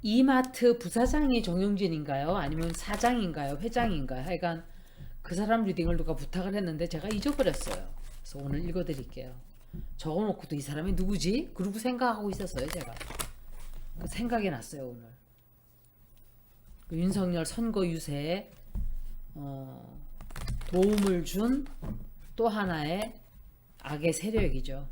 이마트 부사장이 정용진인가요? 아니면 사장인가요? 회장인가요? 하여간 그 사람 리딩을 누가 부탁을 했는데 제가 잊어버렸어요. 그래서 오늘 읽어드릴게요. 적어놓고도 이 사람이 누구지? 그러고 생각하고 있었어요, 제가. 그 생각이 났어요, 오늘. 그 윤석열 선거 유세에 어, 도움을 준 또 하나의 악의 세력이죠.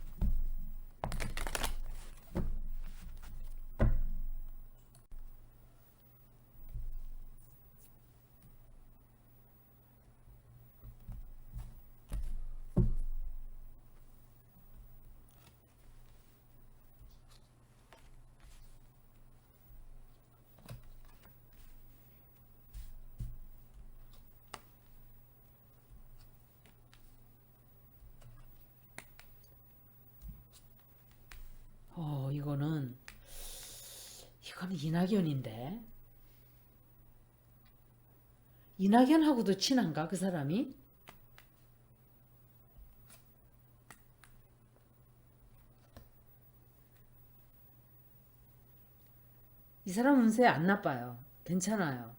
이거는 이낙연인데 이낙연하고도 친한가 그 사람이? 이 사람 운세 안 나빠요. 괜찮아요.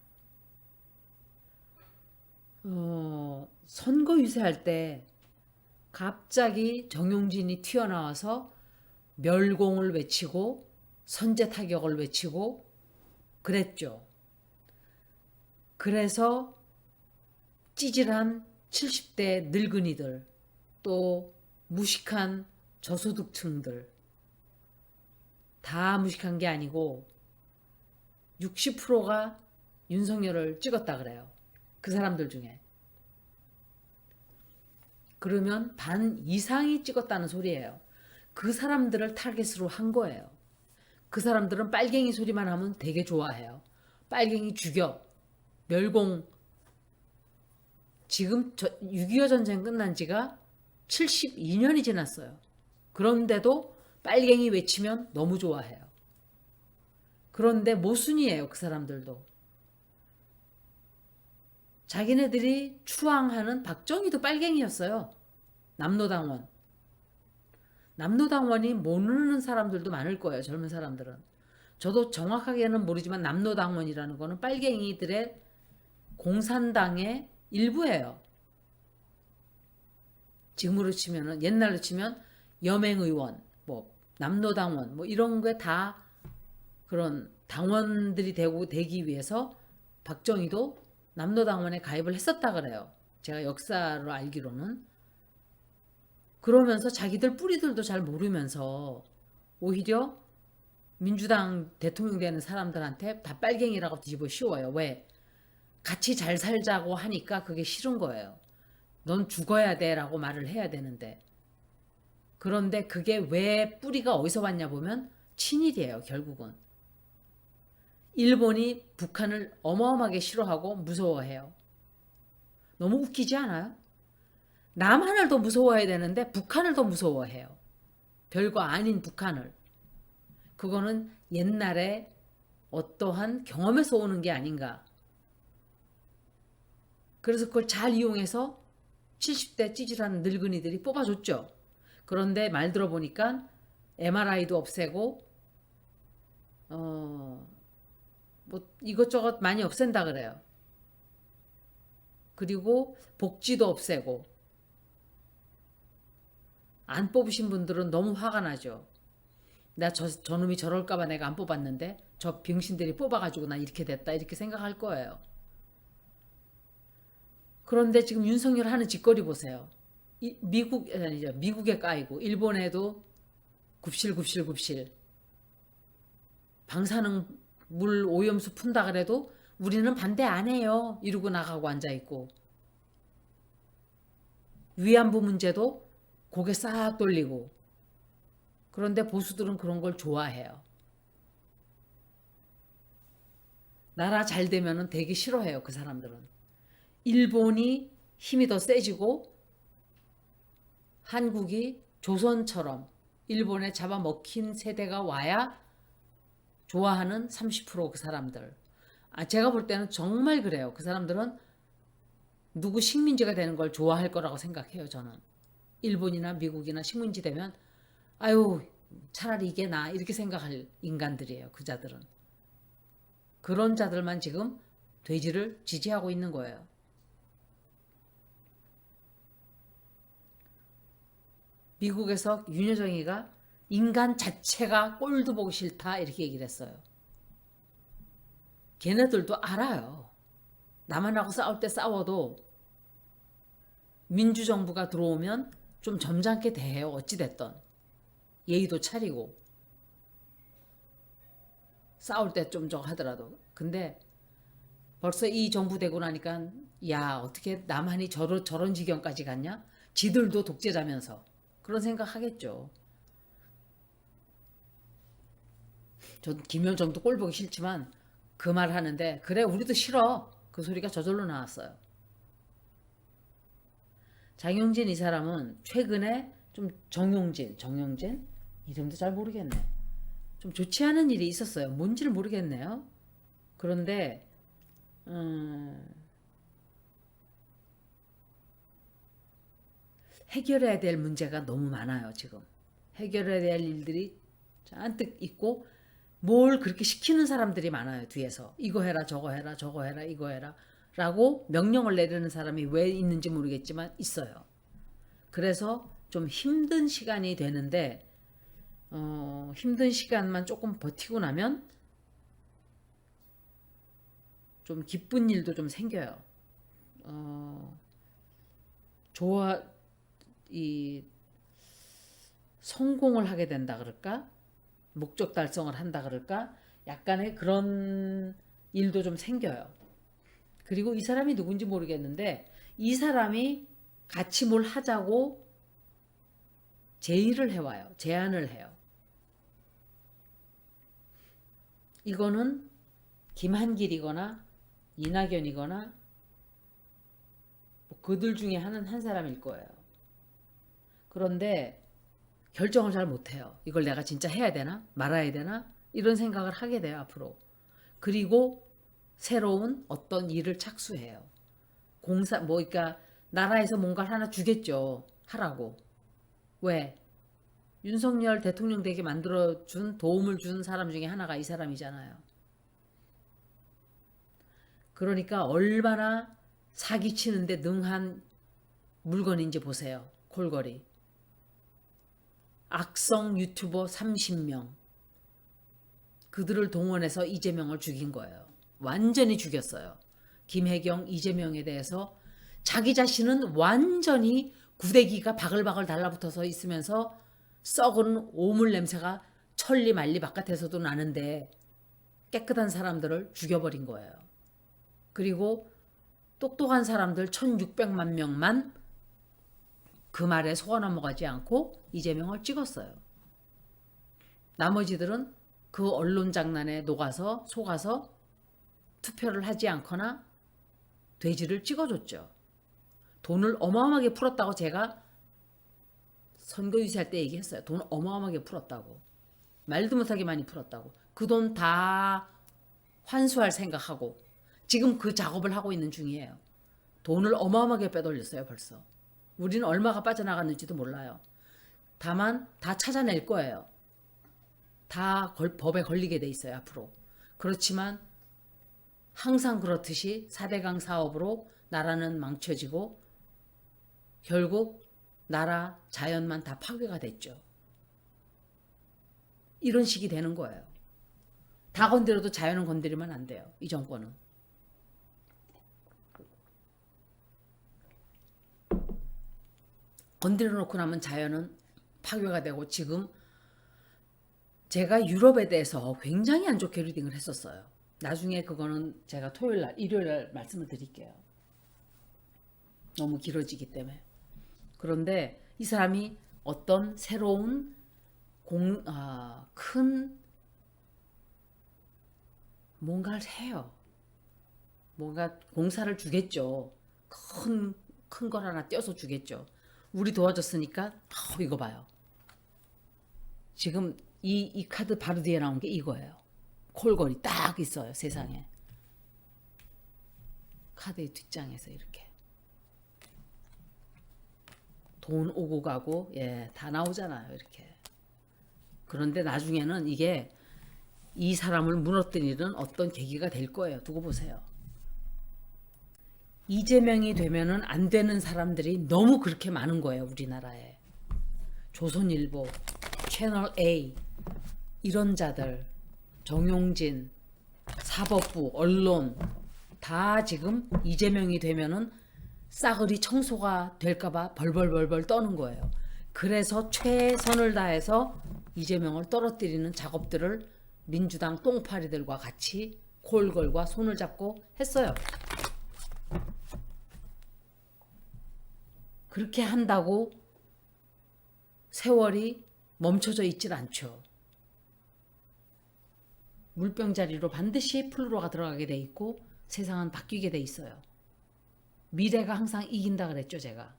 선거 유세할 때 갑자기 정용진이 튀어나와서 멸공을 외치고 선제 타격을 외치고 그랬죠. 그래서 찌질한 70대 늙은이들 또 무식한 저소득층들 다 무식한 게 아니고 60%가 윤석열을 찍었다 그래요. 그 사람들 중에. 그러면 반 이상이 찍었다는 소리예요. 그 사람들을 타겟으로 한 거예요. 그 사람들은 빨갱이 소리만 하면 되게 좋아해요. 빨갱이 죽여. 멸공. 지금 6.25 전쟁 끝난 지가 72년이 지났어요. 그런데도 빨갱이 외치면 너무 좋아해요. 그런데 모순이에요, 그 사람들도. 자기네들이 추앙하는 박정희도 빨갱이였어요. 남로당원. 남로당원이 모르는 사람들도 많을 거예요, 젊은 사람들은. 저도 정확하게는 모르지만 남로당원이라는 거는 빨갱이들의 공산당의 일부예요. 지금으로 치면은 옛날로 치면 여맹의원, 뭐 남로당원, 뭐 이런 게 다 그런 당원들이 되기 위해서 박정희도 남로당원에 가입을 했었다 그래요. 제가 역사로 알기로는. 그러면서 자기들 뿌리들도 잘 모르면서 오히려 민주당 대통령 되는 사람들한테 다 빨갱이라고 뒤집어 씌워요. 왜? 같이 잘 살자고 하니까 그게 싫은 거예요. 넌 죽어야 돼 라고 말을 해야 되는데. 그런데 그게 왜 뿌리가 어디서 왔냐 보면 친일이에요, 결국은. 일본이 북한을 어마어마하게 싫어하고 무서워해요. 너무 웃기지 않아요? 남한을 더 무서워해야 되는데 북한을 더 무서워해요. 별거 아닌 북한을. 그거는 옛날에 어떠한 경험에서 오는 게 아닌가. 그래서 그걸 잘 이용해서 70대 찌질한 늙은이들이 뽑아줬죠. 그런데 말 들어보니까 MRI도 없애고 뭐 이것저것 많이 없앤다 그래요. 그리고 복지도 없애고 안 뽑으신 분들은 너무 화가 나죠. 저놈이 저럴까봐 내가 안 뽑았는데 저 병신들이 뽑아가지고 나 이렇게 됐다 이렇게 생각할 거예요. 그런데 지금 윤석열 하는 짓거리 보세요. 아니죠. 미국에 까이고 일본에도 굽실굽실굽실 방사능 물 오염수 푼다 그래도 우리는 반대 안 해요. 이러고 나가고 앉아 있고 위안부 문제도 고개 싹 돌리고 그런데 보수들은 그런 걸 좋아해요. 나라 잘 되면은 되게 싫어해요. 그 사람들은. 일본이 힘이 더 세지고 한국이 조선처럼 일본에 잡아먹힌 세대가 와야 좋아하는 30%그 사람들. 제가 볼 때는 정말 그래요. 그 사람들은 누구 식민지가 되는 걸 좋아할 거라고 생각해요, 저는. 일본이나 미국이나 식민지 되면 아유, 차라리 이게 나 이렇게 생각할 인간들이에요, 그자들은. 그런 자들만 지금 돼지를 지지하고 있는 거예요. 미국에서 윤여정이가 인간 자체가 꼴도 보기 싫다 이렇게 얘기를 했어요. 걔네들도 알아요. 남한하고 싸울 때 싸워도 민주정부가 들어오면 좀 점잖게 대해요. 어찌됐던 예의도 차리고 싸울 때 좀 저거 하더라도. 근데 벌써 이 정부 되고 나니까 야 어떻게 남한이 저런 지경까지 갔냐? 지들도 독재자면서 그런 생각 하겠죠. 전 김여정도 꼴 보기 싫지만 그 말 하는데 그래 우리도 싫어. 그 소리가 저절로 나왔어요. 장용진 이 사람은 최근에 좀 정용진 이름도 잘 모르겠네. 좀 좋지 않은 일이 있었어요. 뭔지를 모르겠네요. 그런데 해결해야 될 문제가 너무 많아요. 지금 해결해야 될 일들이 잔뜩 있고 뭘 그렇게 시키는 사람들이 많아요. 뒤에서 이거 해라 저거 해라 저거 해라 이거 해라 라고 명령을 내리는 사람이 왜 있는지 모르겠지만 있어요. 그래서 좀 힘든 시간이 되는데 힘든 시간만 조금 버티고 나면 좀 기쁜 일도 좀 생겨요. 이 성공을 하게 된다 그럴까? 목적 달성을 한다 그럴까? 약간의 그런 일도 좀 생겨요. 그리고 이 사람이 누군지 모르겠는데 이 사람이 같이 뭘 하자고 제의를 해와요. 제안을 해요. 이거는 김한길이거나 이낙연이거나 뭐 그들 중에 한 사람일 거예요. 그런데 결정을 잘 못해요. 이걸 내가 진짜 해야 되나? 말아야 되나? 이런 생각을 하게 돼요, 앞으로. 그리고 새로운 어떤 일을 착수해요. 그러니까 나라에서 뭔가를 하나 주겠죠. 하라고. 왜? 윤석열 대통령 되게 만들어준, 도움을 준 사람 중에 하나가 이 사람이잖아요. 그러니까 얼마나 사기치는데 능한 물건인지 보세요. 콜걸이. 악성 유튜버 30명. 그들을 동원해서 이재명을 죽인 거예요. 완전히 죽였어요. 김혜경, 이재명에 대해서 자기 자신은 완전히 구데기가 바글바글 달라붙어서 있으면서 썩은 오물 냄새가 천리 만리 바깥에서도 나는데 깨끗한 사람들을 죽여버린 거예요. 그리고 똑똑한 사람들 1600만 명만 그 말에 속아 넘어가지 않고 이재명을 찍었어요. 나머지들은 그 언론 장난에 속아서 투표를 하지 않거나 돼지를 찍어줬죠. 돈을 어마어마하게 풀었다고 제가 선거 유세할 때 얘기했어요. 돈 어마어마하게 풀었다고. 말도 못하게 많이 풀었다고. 그 돈 다 환수할 생각하고 지금 그 작업을 하고 있는 중이에요. 돈을 어마어마하게 빼돌렸어요 벌써. 우리는 얼마가 빠져나갔는지도 몰라요. 다만 다 찾아낼 거예요. 다 법에 걸리게 돼 있어요 앞으로. 그렇지만 항상 그렇듯이 4대강 사업으로 나라는 망쳐지고 결국 나라 자연만 다 파괴가 됐죠. 이런 식이 되는 거예요. 다 건드려도 자연은 건드리면 안 돼요. 이 정권은. 건드려 놓고 나면 자연은 파괴가 되고 지금 제가 유럽에 대해서 굉장히 안 좋게 리딩을 했었어요. 나중에 그거는 제가 일요일날 말씀을 드릴게요. 너무 길어지기 때문에. 그런데 이 사람이 어떤 새로운 큰 뭔가를 해요. 뭔가 공사를 주겠죠. 큰 걸 하나 떼어서 주겠죠. 우리 도와줬으니까 이거 봐요. 지금 이 카드 바로 뒤에 나온 게 이거예요. 콜걸이 딱 있어요. 세상에. 카드의 뒷장에서 이렇게. 돈 오고 가고 다 나오잖아요. 이렇게. 그런데 나중에는 이게 이 사람을 무너뜨리는 어떤 계기가 될 거예요. 두고 보세요. 이재명이 되면은 안 되는 사람들이 너무 그렇게 많은 거예요. 우리나라에. 조선일보, 채널 A 이런 자들, 정용진, 사법부, 언론 다 지금 이재명이 되면은 싸그리 청소가 될까봐 벌벌벌벌 떠는 거예요. 그래서 최선을 다해서 이재명을 떨어뜨리는 작업들을 민주당 똥파리들과 같이 콜걸과 손을 잡고 했어요. 그렇게 한다고 세월이 멈춰져 있질 않죠. 물병자리로 반드시 플루로가 들어가게 돼 있고 세상은 바뀌게 돼 있어요. 미래가 항상 이긴다 그랬죠, 제가.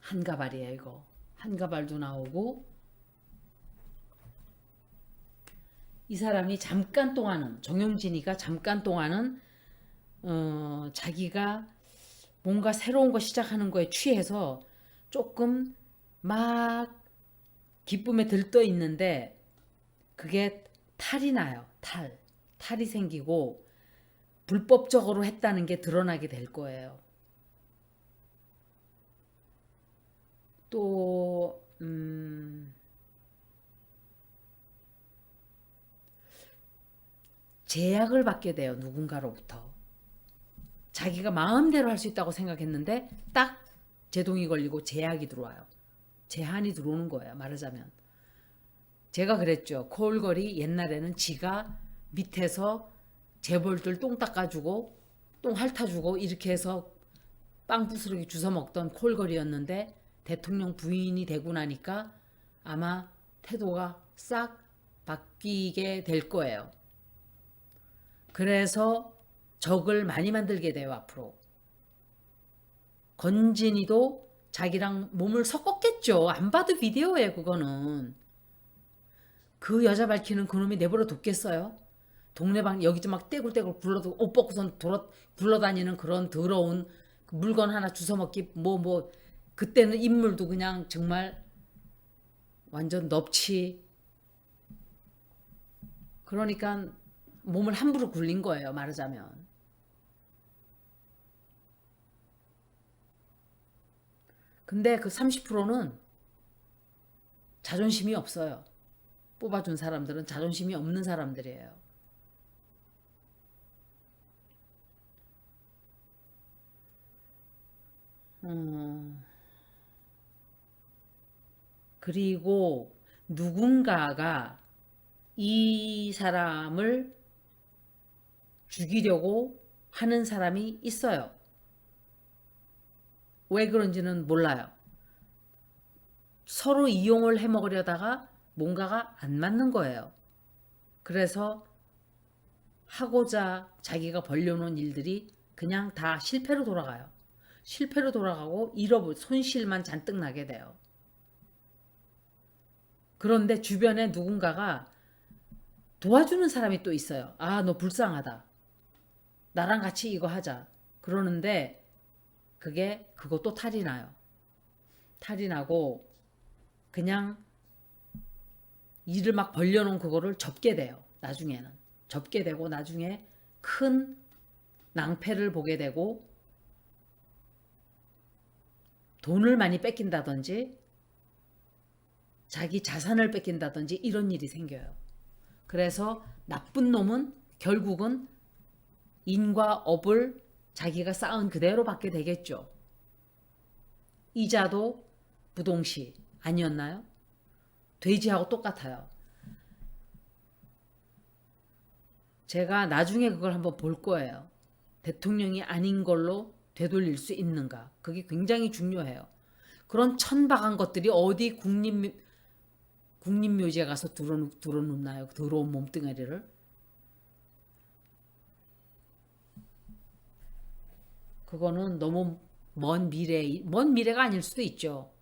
한가발이에요, 이거. 한가발도 나오고 이 사람이 잠깐 동안은 정용진이가 잠깐 동안은 자기가 뭔가 새로운 거 시작하는 거에 취해서 조금 막 기쁨에 들떠 있는데 그게 탈이 나요. 탈이 생기고 불법적으로 했다는 게 드러나게 될 거예요. 또 제약을 받게 돼요. 누군가로부터. 자기가 마음대로 할 수 있다고 생각했는데 딱 제동이 걸리고 제약이 들어와요. 제한이 들어오는 거예요. 말하자면. 제가 그랬죠. 코올걸이 옛날에는 지가 밑에서 재벌들 똥 닦아주고 똥 핥아주고 이렇게 해서 빵 부스러기 주워 먹던 코올걸이였는데 대통령 부인이 되고 나니까 아마 태도가 싹 바뀌게 될 거예요. 그래서 적을 많이 만들게 돼요. 앞으로. 건진이도 자기랑 몸을 섞었겠죠. 안 봐도 비디오예요. 그거는. 그 여자 밝히는 그놈이 내버려 뒀겠어요? 동네방 여기저 막 떼굴떼굴 굴러도 옷 벗고선 굴러다니는 그런 더러운 물건 하나 주워먹기 그때는 인물도 그냥 정말 완전 넙치. 그러니까 몸을 함부로 굴린 거예요. 말하자면. 근데 그 30%는 자존심이 없어요. 뽑아준 사람들은 자존심이 없는 사람들이에요. 그리고 누군가가 이 사람을 죽이려고 하는 사람이 있어요. 왜 그런지는 몰라요. 서로 이용을 해먹으려다가 뭔가가 안 맞는 거예요. 그래서 하고자 자기가 벌려놓은 일들이 그냥 다 실패로 돌아가요. 실패로 돌아가고 손실만 잔뜩 나게 돼요. 그런데 주변에 누군가가 도와주는 사람이 또 있어요. 아, 너 불쌍하다. 나랑 같이 이거 하자. 그러는데 그것도 탈이 나요. 탈이 나고 그냥 일을 막 벌려놓은 그거를 접게 돼요. 나중에는. 접게 되고 나중에 큰 낭패를 보게 되고 돈을 많이 뺏긴다든지 자기 자산을 뺏긴다든지 이런 일이 생겨요. 그래서 나쁜 놈은 결국은 인과 업을 자기가 쌓은 그대로 받게 되겠죠. 이자도 부동시 아니었나요? 돼지하고 똑같아요. 제가 나중에 그걸 한번 볼 거예요. 대통령이 아닌 걸로 되돌릴 수 있는가. 그게 굉장히 중요해요. 그런 천박한 것들이 어디 국립묘지에 가서 들어놓나요? 더러운 몸뚱아리를. 그거는 너무 먼 미래가 아닐 수도 있죠.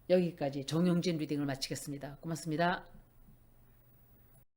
여기까지 정영진 리딩을 마치겠습니다. 고맙습니다.